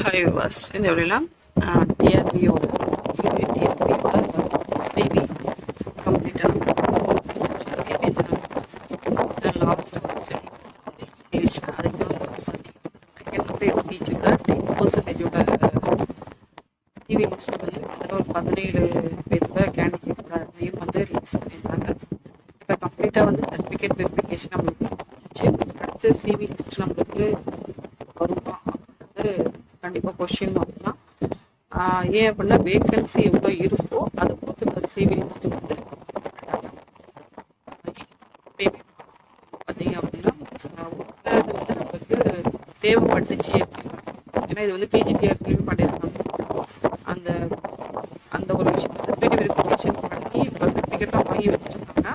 Hi விவாஸ், இந்த வழியெல்லாம் டிஆர்பியோட டிஆர்பியோட CV கம்ப்ளீட்டாக லாஸ்ட் இங்கிலீஷ் அதுக்கு வந்து செகண்ட் கிரேட் டீச்சரோட 10% சிவி லிஸ்ட் வந்து அதில் ஒரு 17 பேருக்கு கேண்டிடேட்டோட நேம் வந்து ரிலீஸ் பண்ணியிருந்தாங்க. இப்போ கம்ப்ளீட்டாக வந்து சர்டிஃபிகேட் வெரிஃபிகேஷன் நம்மளுக்கு அடுத்து சிவி லிஸ்ட் நம்மளுக்கு வருமா அப்படின்றது கண்டிப்பாக கொஸ்டின் மார்க் தான். ஏன் அப்படின்னா வேக்கன்சி எவ்வளோ இருக்கோ அதை பொறுத்து சிவி லிஸ்ட் வந்து பார்த்தீங்க அப்படின்னா ஒரு சிலது வந்து நம்மளுக்கு தேவைப்பட்டுச்சு அப்படின்னா, ஏன்னா இது வந்து பிஜிடிஆர்லையும் பண்ணியிருக்காங்க. அந்த அந்த ஒரு விஷயம் சர்டிஃபிகேட் வெரிஃபிகேஷன் பண்ணி இப்போ சர்டிஃபிகேட்லாம் வாங்கி வச்சுருக்காங்க.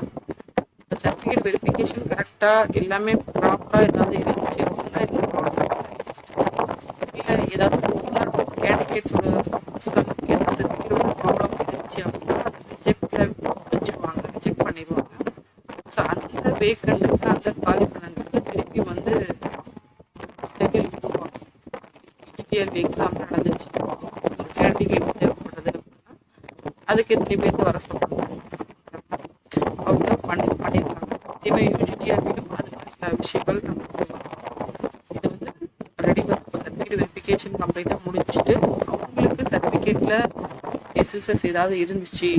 இந்த சர்டிஃபிகேட் வெரிஃபிகேஷன் கரெக்டாக எல்லாமே ப்ராப்பராக ஏதாவது இருந்துச்சு அப்படின்னா இந்த ப்ராப்ளம் இல்லை ஏதாவது கேண்டிடேட்ஸோட ஏதாவது சர்டிஃபிகேட்டோட ப்ராப்ளம் இருந்துச்சு அப்படின்னா அதை ரிஜெக்டில் வச்சுருவாங்க, ரிஜெக்ட் பண்ணிடுவாங்க. ஸோ அந்த வேக்கண்ட்டுக்கு அந்த காலி பண்ணங்களுக்கு திருப்பி வந்து செகண்ட் பிஜிடிஆர்பி எக்ஸாம் நடந்துச்சு, ஒரு கேண்டிடேட் தேவைப்படுறது அப்படின்னா அதுக்கு எத்தனை பேருக்கு வர சொல்கிறாங்க அவங்க பண்ணியிருக்காங்க. இதே யூஜிடிஆர்பிக்கும் அது மாதிரி சில விஷயங்கள் நமக்கு இது வந்து ரெடி வந்து சர்டிஃபிகேட் வெரிஃபிகேஷன் கம்ப்ளீட்டாக முடிச்சுட்டு அவங்களுக்கு சர்டிஃபிகேட்டில் எஸ்யூசஸ் ஏதாவது இருந்துச்சு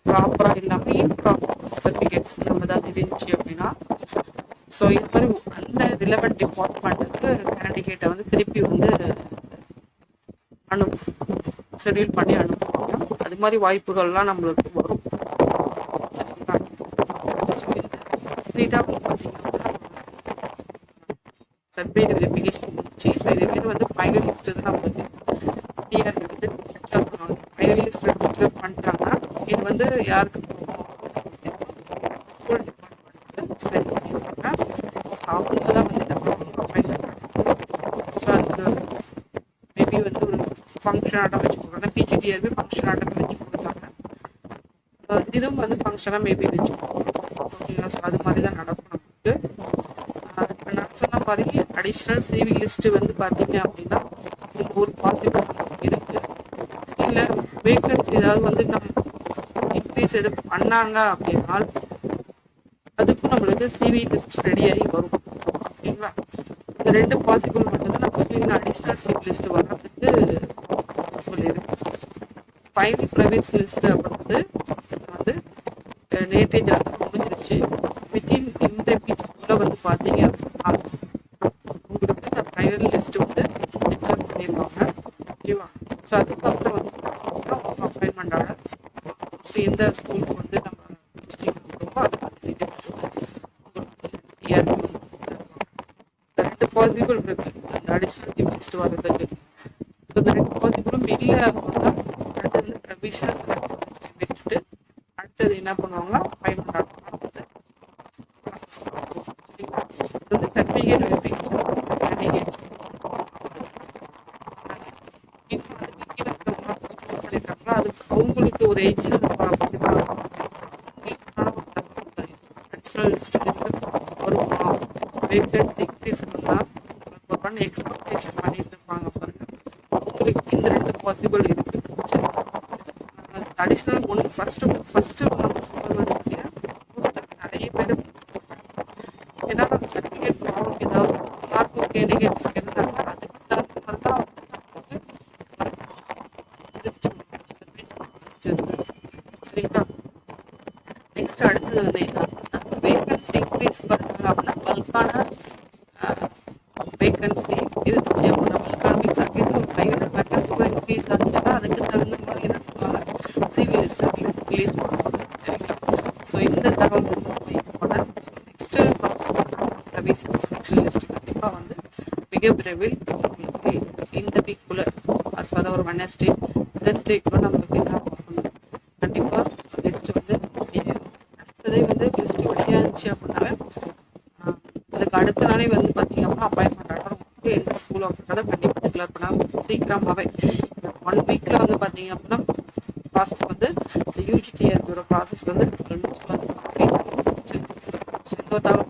ப்ராப்பராக இல்லாமல் இம்ப்ராப்பர் சர்டிஃபிகேட்ஸ் நம்ம ஏதாவது இருந்துச்சு அப்படின்னா ஸோ இது மாதிரி அந்த ரிலவெண்ட் டிபார்ட்மெண்ட்டுக்கு கேண்டிடேட்டை வந்து திருப்பி வந்து ஷெட்யூல் பண்ணி அனுப்புவாங்க. அது மாதிரி வாய்ப்புகள்லாம் நம்மளுக்கு வரும். சரிங்களா? கம்ப்ளீட்டாக பார்த்தீங்கன்னா சர்டிஃபிகேட் வெரிஃபிகேஷன் முடிச்சு ஸோ இதே மாதிரி வந்து ஃபைனல் லிஸ்ட்டு தான் நம்மளுக்கு டிஆர்பி வந்து டிக்ளேர் பண்ணுவாங்க. ஃபைனல் லிஸ்ட் டிக்ளேர் பண்ணிட்டாங்கன்னா இது வந்து யாருக்கு ஸ்கூல் டிபார்ட்மெண்ட்டுக்கு சென்ட் பண்ணிடுவாங்க. ஸோ அவங்க தான் வந்து இந்த ப்ராப்ளம் அப்ளை பண்ணுறாங்க. ஸோ அதுக்கு மேபி வந்து ஒரு ஃபங்க்ஷன் ஆட்டம் வச்சு கொடுக்குறாங்க. பிஜிடிஆர்பி ஃபங்க்ஷன் ஆட்டம் வச்சு கொடுத்தாங்க. இதுவும் வந்து ஃபங்க்ஷனாக மேபி வச்சு ஓகேங்களா? ஸோ அது மாதிரி தான் நடக்கும் நமக்கு. இப்போ நான் சொன்ன மாதிரி அடிஷ்னல் சிவி லிஸ்ட்டு வந்து பார்த்தீங்க அப்படின்னா உங்களுக்கு ஒரு பாசிபிள் இருக்கு. இல்லை வேக்கன்சி ஏதாவது வந்து நம்ம இன்க்ரீஸ் எது பண்ணாங்க அப்படின்னா அதுக்கும் நம்மளுக்கு சிவி லிஸ்ட் ரெடியாகி வரும். ஓகேங்களா? இந்த ரெண்டு பாசிபிள் மட்டும்தான் நமக்கு இன்னும் அடிஷ்னல் சிவி லிஸ்ட் வர்றதுக்கு பாசிபிள் இருக்கு. ஃபைனல் ப்ரைவேட் லிஸ்ட் அப்படின்றது வந்து நேற்றே முடிஞ்சிருச்சு. வித்தின் இந்த வீக்குள்ள வந்து பார்த்தீங்க அப்படின்னா உங்களுக்கு இந்த ஃபைனல் லிஸ்ட் வந்து டிக்ளேர் பண்ணிடுவாங்க. ஓகேவா? ஸோ அதுக்கப்புறம் வந்து அவங்க அப்பாயின்மெண்ட் ஆர்டர் ஸோ எந்த ஸ்கூலுக்கு வந்து நம்ம போஸ்டிங் கொடுக்குறோமோ அது மாதிரி டீட்டெயில்ஸ் வந்து உங்களுக்கு ரெண்டு பாசிபிள் இருக்கு அந்த அடிஷ்னல் சிவி லிஸ்ட் வர்றதுக்கு. ஸோ இந்த ரெண்டு பாசிபிளும் இல்லை அப்படின்னா அடுத்தது வந்து ப்ரொவிஷனல் விட்டுட்டு அடுத்தது என்ன பண்ணுவாங்க அப்பாயின்மெண்ட் ஆர்டர் வந்து ப்ராசஸ் பண்ணுவோம். சரிங்களா? இது வந்து சர்டிஃபிகேட் வெரிஃபிகேஷன் கேண்டிடேட்ஸ் இன்னும் அதுக்கு கீழே பண்ணியிருக்காங்களா அதுக்கு அவங்களுக்கு ஒரு ஏஜ் அடிஷ்னல் லிஸ்ட்டுக்கு வருமா வேக்கன்சி இன்க்ரீஸ் பண்ணால் ஒரு எக்ஸ்பெக்டேஷன் பண்ணிட்டு இருப்பாங்க பாருங்க. அவங்களுக்கு இந்த ரெண்டு பாசிபிள் இருக்கு. அடிஷ்னல் ஒன்று ஃபர்ஸ்ட் நம்ம சொல்றது வந்து நிறைய பேர் ஏன்னா சர்டிஃபிகேட் ப்ராப்ளம் ஏதாவது மார்க் கேண்டிடேட்ஸ் இருந்தாங்க அதுக்கு தகுந்த மாதிரி தான் சரிங்களா? நெக்ஸ்ட் அடுத்தது வந்து என்ன வேக்கன்சி இன்க்ரீஸ் பண்ணுறாங்க அப்படின்னா பல்கான வேக்கன்சி இருந்துச்சு அப்படின்னா பல்கான மீன்ஸ் அட்லீஸ்ட் ஒரு 500 வேக்கன்சி கூட இன்க்ரீஸ் ஆச்சுன்னா அதுக்கு தகுந்த மாதிரி என்ன பண்ணுவாங்க சிவி லிஸ்ட் ரிலீஸ் பண்ணுவாங்க. சரிங்களா? ஸோ இந்த தகவல் வந்து நெக்ஸ்ட்டு ப்ராசஸ் செலெக்ஷன் லிஸ்ட் கண்டிப்பாக வந்து மிக விரைவில் உங்களுக்கு இந்த வீக்குள்ளே அஸ்வாத ஒரு வெனஸ்டே தேர்ஸ்டேக்குள்ள நம்மளுக்கு என்ன பண்ணணும் கண்டிப்பாக லிஸ்ட்டு வந்து அடுத்ததே வந்து லிஸ்ட்டு வெளியாச்சு அப்படின்னாலே அதுக்கு அடுத்த நாளே வந்து பார்த்தீங்க அப்படின்னா அப்பாயின்மெண்ட் ஆர்டர் உங்களுக்கு எந்த ஸ்கூல் அப்படின்றத கண்டிப்பாக டிக்ளேர் பண்ணால் சீக்கிரமாகவே 1 வீக்கில் வந்து பார்த்தீங்க அப்படின்னா ப்ராசஸ் வந்து யூஜிடிஆர்பியோட ப்ராசஸ் வந்து எந்த ஒரு